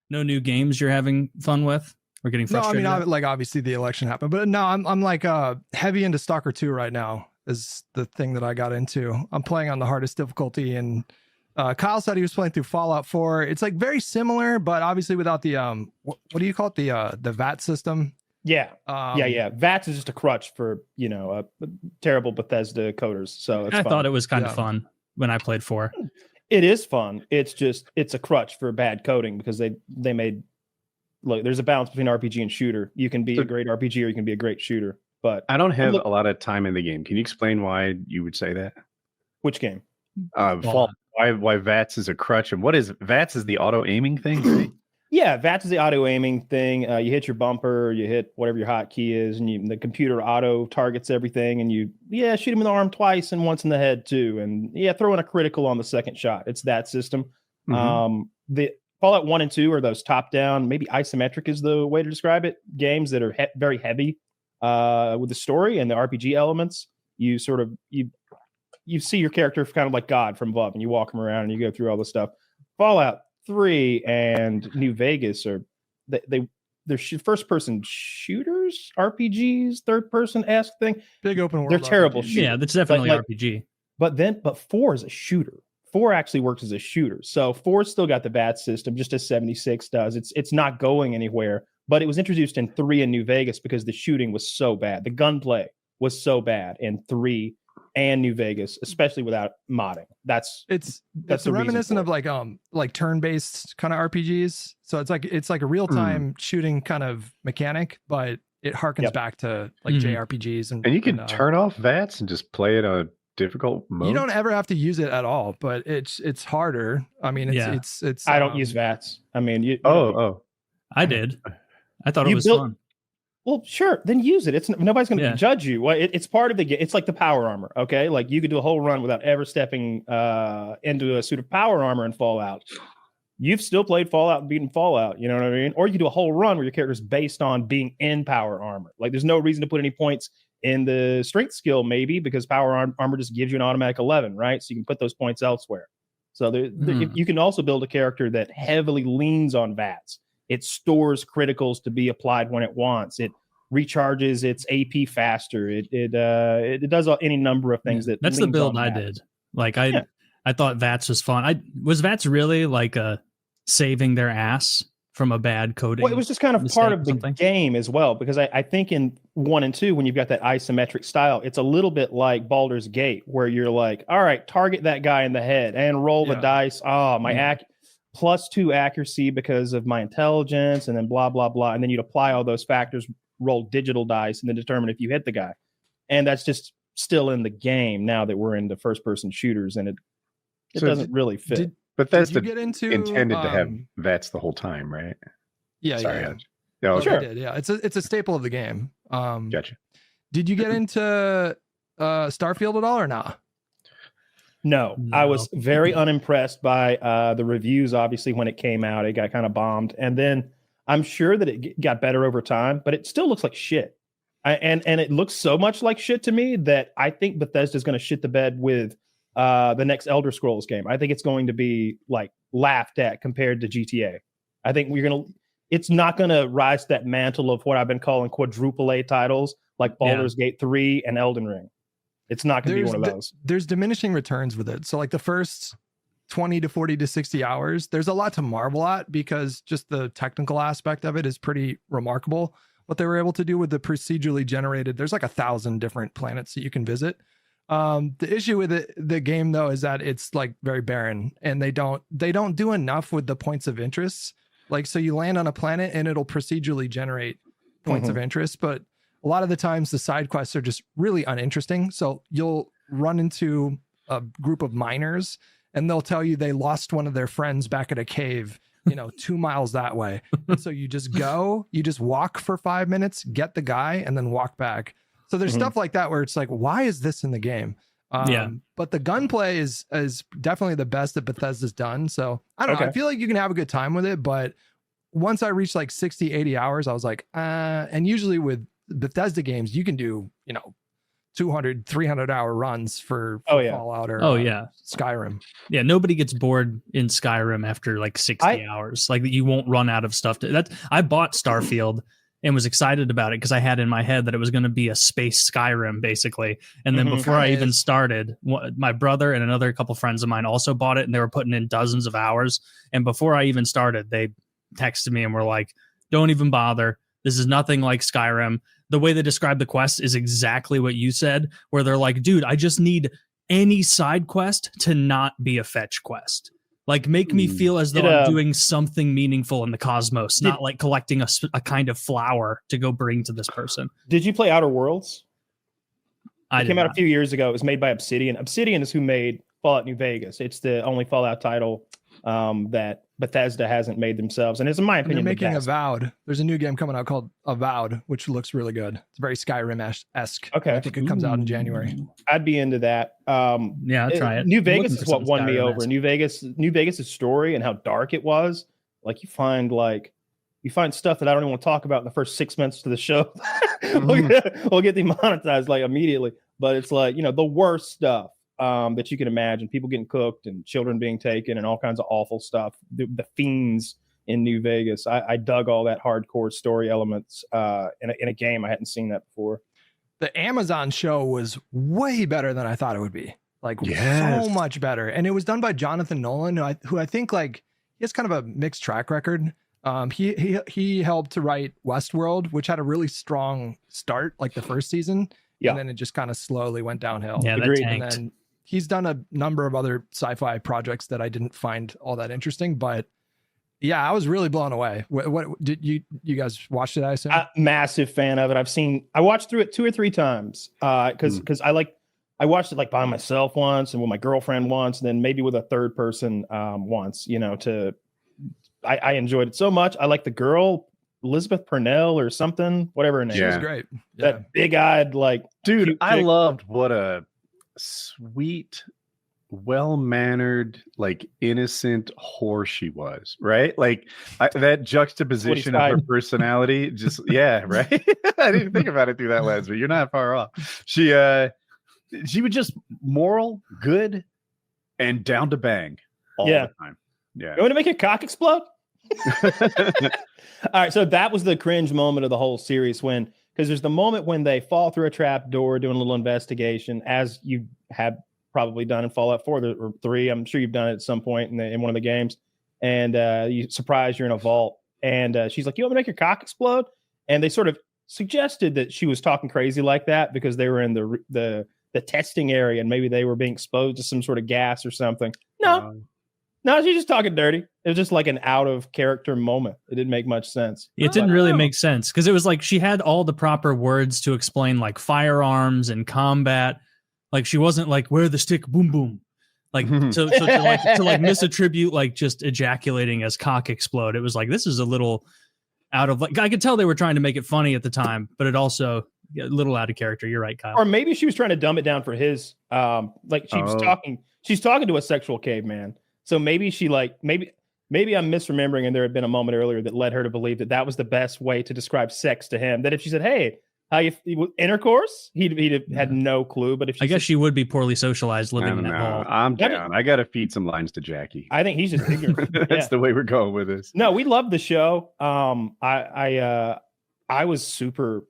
No new games you're having fun with or getting frustrated? No, I mean, obviously the election happened, but no, I'm like heavy into Stalker 2 right now is the thing that I got into. I'm playing on the hardest difficulty, and Kyle said he was playing through Fallout 4. It's like very similar, but obviously without the what do you call it, the VAT system? Yeah. VATS is just a crutch for terrible Bethesda coders. So it's I fun. thought it was kind of fun when I played 4. It is fun. It's a crutch for bad coding because they made, look, there's a balance between RPG and shooter. You can be a great RPG or you can be a great shooter. But I don't have a lot of time in the game. Can you explain why you would say that? Which game? Fallout. Why VATS is a crutch, and what is VATS is the auto aiming thing, right? Yeah, VATS is the auto aiming thing. You hit your bumper, you hit whatever your hotkey is, and the computer auto targets everything, and you shoot him in the arm twice and once in the head too, and throw in a critical on the second shot. It's that system. Mm-hmm. The Fallout 1 and 2 are those top down, maybe isometric is the way to describe it, games that are very heavy with the story and the RPG elements. You sort of you see your character kind of like God from above, and you walk him around and you go through all this stuff. Fallout 3 and New Vegas are they're first person shooters, RPGs, third person esque thing. Big open world. They're terrible. Yeah, that's definitely RPG. But 4 is a shooter. 4 actually works as a shooter. So 4 still got the VAT system, just as 76 does. It's not going anywhere. But it was introduced in 3 in New Vegas because the shooting was so bad. The gunplay was so bad in 3 and New Vegas, especially without modding. That's reminiscent of like turn-based kind of RPGs. So it's like a real-time shooting kind of mechanic, but it harkens back to like JRPGs. And you can turn off VATS and just play it on a difficult mode. You don't ever have to use it at all, but it's harder. I mean, it's I don't use VATS. I mean, I did. I thought it was fun. Well, sure, then use it. Nobody's going to judge you. Well, it's part of the game. It's like the power armor, okay? Like you could do a whole run without ever stepping into a suit of power armor in Fallout. You've still played Fallout and beaten Fallout, you know what I mean? Or you could do a whole run where your character's based on being in power armor. Like there's no reason to put any points in the strength skill, maybe, because power armor just gives you an automatic 11, right? So you can put those points elsewhere. So you can also build a character that heavily leans on VATS. It stores criticals to be applied when it wants. It recharges its AP faster. It does any number of things. That's the build I did. Like I thought VATS was fun. Was VATS really like saving their ass from a bad coding? Well, it was just kind of part of the game as well, because I think in 1 and 2, when you've got that isometric style, it's a little bit like Baldur's Gate, where you're like, all right, target that guy in the head and roll the dice. Oh, my +2 accuracy because of my intelligence, and then blah, blah, blah. And then you'd apply all those factors, roll digital dice, and then determine if you hit the guy. And that's just still in the game now that we're into first-person shooters, and it doesn't really fit. But that's intended to have VATS the whole time, right? Yeah. Sorry. Yeah. No, sure. Did, yeah. It's a staple of the game. Gotcha. Did you get into Starfield at all or not? No, I was very unimpressed by the reviews. Obviously, when it came out, it got kind of bombed, and then I'm sure that it got better over time, but it still looks like shit. And it looks so much like shit to me that I think Bethesda's going to shit the bed with the next Elder Scrolls game. I think it's going to be like laughed at compared to GTA. I think it's not going to rise to that mantle of what I've been calling quadruple A titles like Baldur's Gate 3 and Elden Ring. It's not going to be one of those. There's diminishing returns with it. So like the first 20 to 40 to 60 hours, there's a lot to marvel at because just the technical aspect of it is pretty remarkable. What they were able to do with the procedurally generated, there's like 1,000 different planets that you can visit. The issue with the game though is that it's like very barren, and they don't do enough with the points of interest. Like, so you land on a planet and it'll procedurally generate points of interest, but a lot of the times the side quests are just really uninteresting. So you'll run into a group of miners and they'll tell you they lost one of their friends back at a cave, 2 miles that way. And so you just walk for 5 minutes, get the guy, and then walk back. So there's stuff like that where it's like, why is this in the game? But the gunplay is definitely the best that Bethesda's done. So I don't know. I feel like you can have a good time with it, but once I reached like 60, 80 hours, I was like, and usually with Bethesda games, you can do, 200, 300 hour runs for Fallout or Skyrim. Yeah, nobody gets bored in Skyrim after like 60 hours. Like you won't run out of stuff. I bought Starfield and was excited about it because I had in my head that it was going to be a space Skyrim, basically. And then before I even started, my brother and another couple friends of mine also bought it, and they were putting in dozens of hours. And before I even started, they texted me and were like, don't even bother. This is nothing like Skyrim. The way they describe the quest is exactly what you said, where they're like, dude, I just need any side quest to not be a fetch quest. Like, make me feel as though I'm doing something meaningful in the cosmos, not like collecting a kind of flower to go bring to this person. Did you play Outer Worlds? It came out a few years ago. It was made by Obsidian. Obsidian is who made Fallout New Vegas. It's the only Fallout title that Bethesda hasn't made themselves. And it's, in my opinion, they're making Avowed. There's a new game coming out called Avowed, which looks really good. It's very Skyrim-esque. Okay. I think it comes out in January. I'd be into that. Yeah, I'll try it. New Vegas is what won me over. New Vegas' story and how dark it was. Like, you find stuff that I don't even want to talk about in the first 6 months to the show. We'll get demonetized like immediately. But it's like, the worst stuff that you can imagine. People getting cooked and children being taken and all kinds of awful stuff. The fiends in New Vegas. I dug all that hardcore story elements in a game. I hadn't seen that before. The Amazon show was way better than I thought it would be. Like, so much better. And it was done by Jonathan Nolan, who I think, like, he has kind of a mixed track record. He helped to write Westworld, which had a really strong start, like the first season. Yeah. And then it just kind of slowly went downhill. Yeah, that tanked. And then he's done a number of other sci-fi projects that I didn't find all that interesting, but yeah, I was really blown away. What did you guys watched it? I assume. Massive fan of it. I watched through it 2 or 3 times because I watched it like by myself once and with my girlfriend once, and then maybe with a third person once. I enjoyed it so much. I like the girl, Elizabeth Purnell or something, whatever her name. She was great. That big-eyed, like, dude, I loved what a sweet, well-mannered, like, innocent whore she was, right? Like, that juxtaposition of her personality, just right. I didn't think about it through that lens, but you're not far off. She was just moral, good, and down to bang all the time. Yeah. You want to make your cock explode? All right, so that was the cringe moment of the whole series because there's the moment when they fall through a trap door doing a little investigation, as you have probably done in Fallout 4 or 3. I'm sure you've done it at some point in one of the games. And you surprise you're in a vault. And she's like, you want me to make your cock explode? And they sort of suggested that she was talking crazy like that because they were in the testing area and maybe they were being exposed to some sort of gas or something. No, she's just talking dirty. It was just like an out of character moment. It didn't make much sense. It didn't really make sense because it was like she had all the proper words to explain like firearms and combat. Like she wasn't like where the stick, boom boom. Like to misattribute like just ejaculating as cock explode. It was like this is a little out of like I could tell they were trying to make it funny at the time, but it also a little out of character. You're right, Kyle. Or maybe she was trying to dumb it down for his she's talking to a sexual caveman. So maybe maybe I'm misremembering, and there had been a moment earlier that led her to believe that was the best way to describe sex to him. That if she said, "Hey, how you intercourse," he'd have had no clue. But if I guess she would be poorly socialized living in that hall. I'm down. I got to feed some lines to Jackie. I think he's just ignorant. That's the way we're going with this. No, we love the show. I was super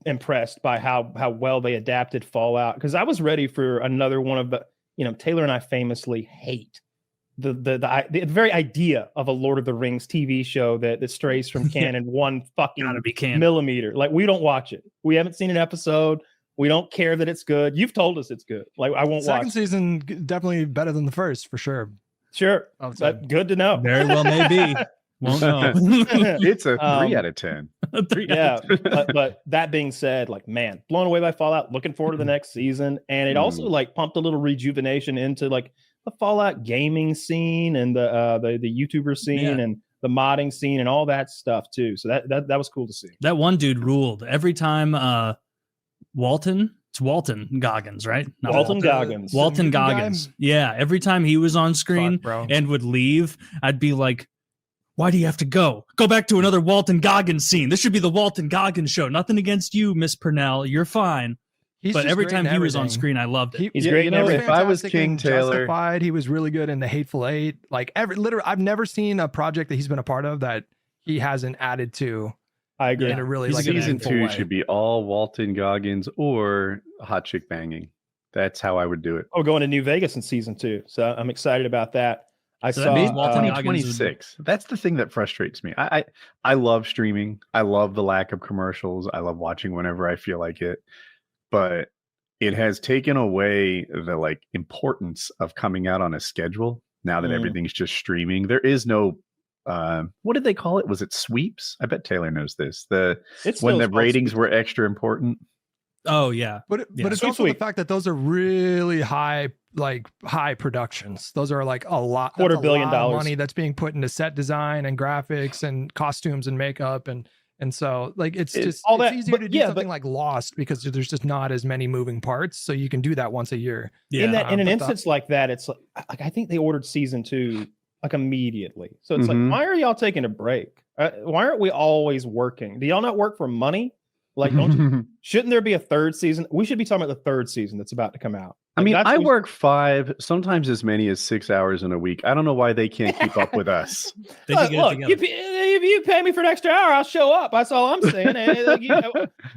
impressed by how well they adapted Fallout because I was ready for another one of the. Taylor and I famously hate. The very idea of a Lord of the Rings TV show that strays from canon one fucking millimeter. Like, we don't watch it. We haven't seen an episode. We don't care that it's good. You've told us it's good. Like, I won't watch. Second season definitely better than the first for sure. Sure, but good to know. Very well, maybe. Won't know. It's a 3 out of 10. But that being said, like, man, blown away by Fallout. Looking forward to the next season, and it also like pumped a little rejuvenation into like the Fallout gaming scene and the YouTuber scene and the modding scene and all that stuff too. So that was cool to see. That one dude ruled. Every time Walton Goggins, right? Walton Goggins. Walton Goggins. Yeah. Every time he was on screen and would leave, I'd be like, why do you have to go? Go back to another Walton Goggins scene. This should be the Walton Goggins show. Nothing against you, Miss Purnell. You're fine. but every time he was on everything. screen, I loved it. He's great in everything. If I was fantastic King in Taylor, Justified, he was really good in The Hateful Eight. Like literally, I've never seen a project that he's been a part of that he hasn't added to. I agree. In a really He's like a good season actor. 2 way. should be all Walton Goggins or hot chick banging. That's how I would do it. Oh, going to New Vegas in season 2, so I'm excited about that. I So that saw means Walton Goggins 2026. That's the thing that frustrates me. I love streaming. I love the lack of commercials. I love watching whenever I feel like it. But it has taken away the like importance of coming out on a schedule now that everything's just streaming. There is no what did they call it? Was it sweeps? I bet Taylor knows this. When the ratings were extra important. Oh yeah, But it's Sweet also Sweep. the fact that those are really high productions. Those are like a lot, $250 million of money that's being put into set design and graphics and costumes and makeup and so like it's just all it's that, easier but to do yeah, something like Lost because there's just not as many moving parts, so you can do that once a year. yeah. in an but instance like that, it's like I think they ordered season 2 like immediately. So it's like, why are y'all taking a break? Why aren't we always working? Do y'all not work for money? Like, shouldn't there be a third season? We should be talking about the third season that's about to come out. I Like, mean, that's I what- work 5, sometimes as many as 6 hours in a week. I don't know why they can't keep up with us. They can get it Look, together. if you pay me for an extra hour, I'll show up. That's all I'm saying. And, like, you know,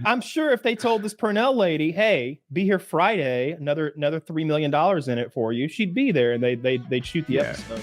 I'm sure if they told this Purnell lady, "Hey, be here Friday, another $3 million in it for you," she'd be there, and they'd shoot the episode.